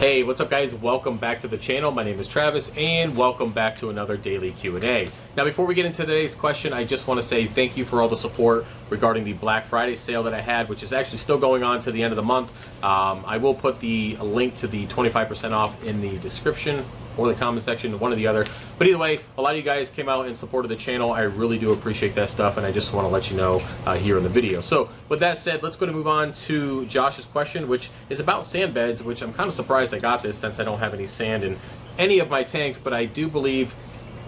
Hey, what's up guys? Welcome back to the channel. My name is Travis and welcome back to another daily Q&A. Now before we get into today's question, I just want to say thank you for all the support regarding the Black Friday sale that I had, which is actually still going on to the end of the month. I will put the link to the 25% off in the description or the comment section, one or the other. But either way, a lot of you guys came out and supported the channel. I really do appreciate that stuff, and I just want to let you know here in the video. So with that said, let's go to move on to Josh's question, which is about sand beds, which I'm kind of surprised I got this since I don't have any sand in any of my tanks, but I do believe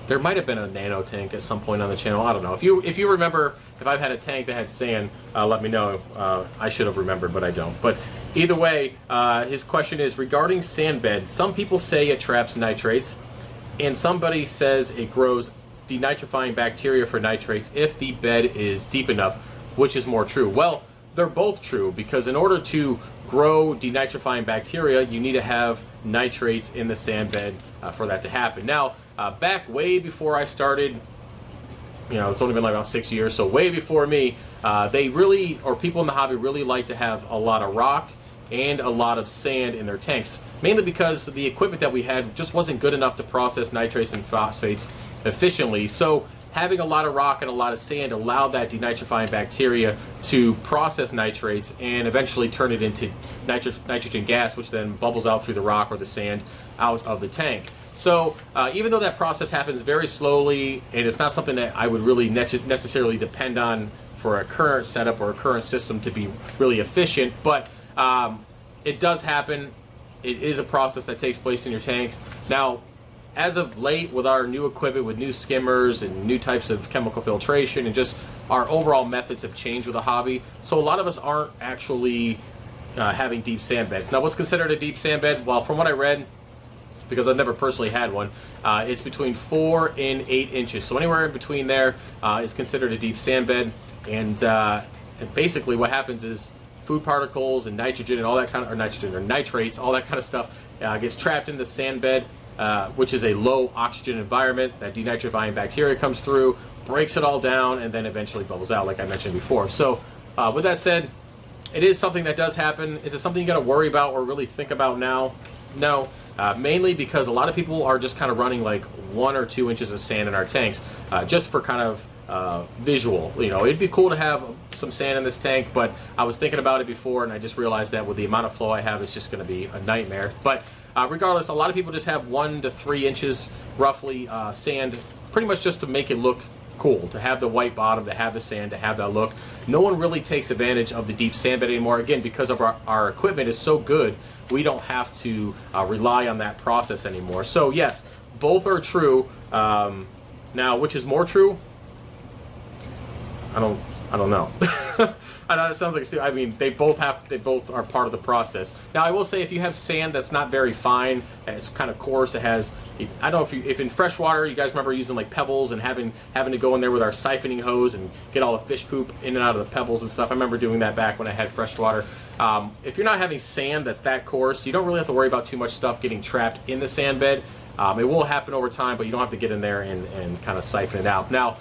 there might have been a nano tank at some point on the channel. I don't know. If you remember, if I've had a tank that had sand, let me know. I should have remembered, but I don't. But either way, his question is regarding sand bed. Some people say it traps nitrates, and somebody says it grows denitrifying bacteria for nitrates if the bed is deep enough. Which is more true? Well, they're both true, because in order to grow denitrifying bacteria, you need to have nitrates in the sand bed for that to happen. Now, back way before I started, you know, it's only been like about 6 years, so way before me, they really, or people in the hobby really like to have a lot of rock and a lot of sand in their tanks, mainly because the equipment that we had just wasn't good enough to process nitrates and phosphates efficiently. So having a lot of rock and a lot of sand allowed that denitrifying bacteria to process nitrates and eventually turn it into nitrogen gas, which then bubbles out through the rock or the sand out of the tank. So even though that process happens very slowly, and it's not something that I would really necessarily depend on for a current setup or a current system to be really efficient, but it does happen. It is a process that takes place in your tanks. Now, as of late, with our new equipment, with new skimmers and new types of chemical filtration, and just our overall methods have changed with the hobby, so a lot of us aren't actually having deep sand beds. Now, what's considered a deep sand bed? Well, from what I read, because I've never personally had one, it's between 4 and 8 inches. So anywhere in between there is considered a deep sand bed. And basically what happens is food particles and nitrogen and all that kind of, or nitrogen or nitrates, all that kind of stuff gets trapped in the sand bed, which is a low oxygen environment. That denitrifying bacteria comes through, breaks it all down, and then eventually bubbles out, like I mentioned before. So with that said, it is something that does happen. Is it something you got to worry about or really think about now? No, mainly because a lot of people are just kind of running like 1 or 2 inches of sand in our tanks, just for kind of visual. You know, it'd be cool to have some sand in this tank, but I was thinking about it before, and I just realized that with the amount of flow I have, it's just going to be a nightmare. But regardless, a lot of people just have 1 to 3 inches roughly sand, pretty much just to make it look cool, to have the white bottom, to have the sand, to have that look. No one really takes advantage of the deep sand bed anymore, again, because of our equipment is so good. We don't have to rely on that process anymore. So yes, both are true. Now, which is more true? I don't know. I know it sounds like I mean, they both are part of the process. Now, I will say, if you have sand that's not very fine, it's kind of coarse, it has, I don't know if in freshwater, you guys remember using like pebbles and having to go in there with our siphoning hose and get all the fish poop in and out of the pebbles and stuff. I remember doing that back when I had freshwater. If you're not having sand that's that coarse, you don't really have to worry about too much stuff getting trapped in the sand bed. It will happen over time, but you don't have to get in there and kind of siphon it out. Now,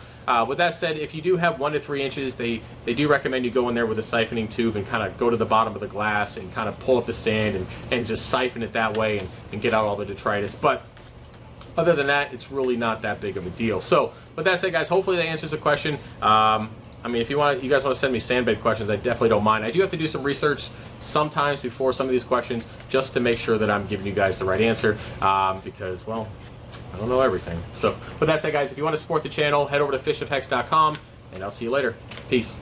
with that said, if you do have 1 to 3 inches, they do recommend you go in there with a siphoning tube and kind of go to the bottom of the glass and kind of pull up the sand and just siphon it that way and get out all the detritus. But other than that, it's really not that big of a deal. So with that said, guys, hopefully that answers the question. I mean, if you guys want to send me sandbed questions, I definitely don't mind. I do have to do some research sometimes before some of these questions, just to make sure that I'm giving you guys the right answer, because, well, I don't know everything. So with that said, guys, if you want to support the channel, head over to FishOfHex.com, and I'll see you later. Peace.